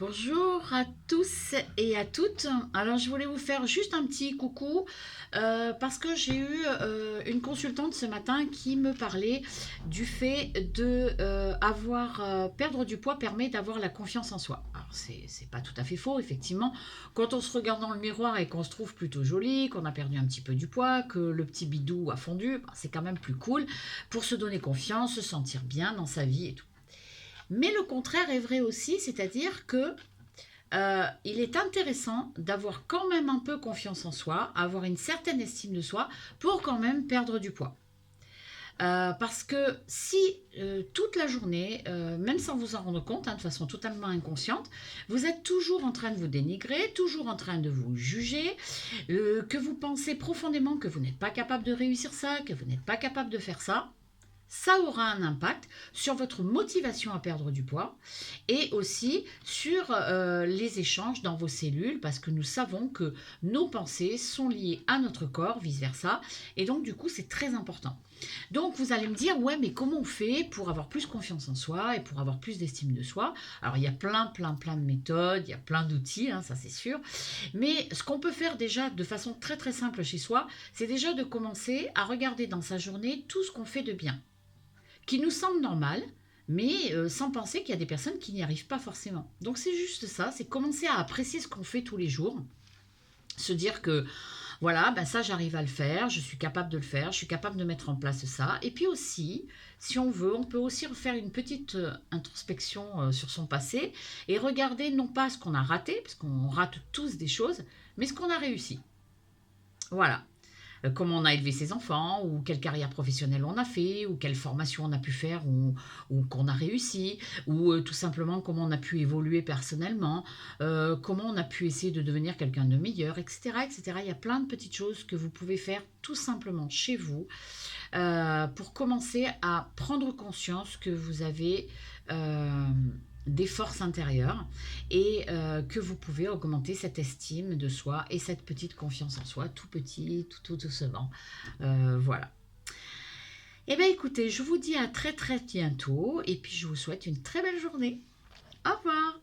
Bonjour à tous et à toutes. Alors, je voulais vous faire juste un petit coucou parce que j'ai eu une consultante ce matin qui me parlait du fait de perdre du poids permet d'avoir la confiance en soi. Alors, c'est pas tout à fait faux, effectivement. Quand on se regarde dans le miroir et qu'on se trouve plutôt joli, qu'on a perdu un petit peu du poids, que le petit bidou a fondu, c'est quand même plus cool pour se donner confiance, se sentir bien dans sa vie et tout. Mais le contraire est vrai aussi, c'est-à-dire que il est intéressant d'avoir quand même un peu confiance en soi, avoir une certaine estime de soi pour quand même perdre du poids. Parce que si toute la journée, même sans vous en rendre compte, de façon totalement inconsciente, vous êtes toujours en train de vous dénigrer, toujours en train de vous juger, que vous pensez profondément que vous n'êtes pas capable de réussir ça, que vous n'êtes pas capable de faire ça aura un impact sur votre motivation à perdre du poids et aussi sur les échanges dans vos cellules parce que nous savons que nos pensées sont liées à notre corps, vice-versa. Et donc du coup, c'est très important. Donc vous allez me dire, ouais, mais comment on fait pour avoir plus confiance en soi et pour avoir plus d'estime de soi? Alors il y a plein de méthodes, il y a plein d'outils, ça c'est sûr. Mais ce qu'on peut faire déjà de façon très très simple chez soi, c'est déjà de commencer à regarder dans sa journée tout ce qu'on fait de bien qui nous semble normal, mais sans penser qu'il y a des personnes qui n'y arrivent pas forcément. Donc c'est juste ça, c'est commencer à apprécier ce qu'on fait tous les jours, se dire que voilà, ben ça j'arrive à le faire, je suis capable de le faire, je suis capable de mettre en place ça. Et puis aussi, si on veut, on peut aussi refaire une petite introspection sur son passé et regarder non pas ce qu'on a raté, parce qu'on rate tous des choses, mais ce qu'on a réussi. Voilà. Comment on a élevé ses enfants, ou quelle carrière professionnelle on a fait, ou quelle formation on a pu faire, ou qu'on a réussi, ou tout simplement comment on a pu évoluer personnellement, comment on a pu essayer de devenir quelqu'un de meilleur, etc., etc. Il y a plein de petites choses que vous pouvez faire tout simplement chez vous pour commencer à prendre conscience que vous avez des forces intérieures et que vous pouvez augmenter cette estime de soi et cette petite confiance en soi, tout petit, tout doucement. Voilà. Eh bien écoutez, je vous dis à très très bientôt et puis je vous souhaite une très belle journée. Au revoir.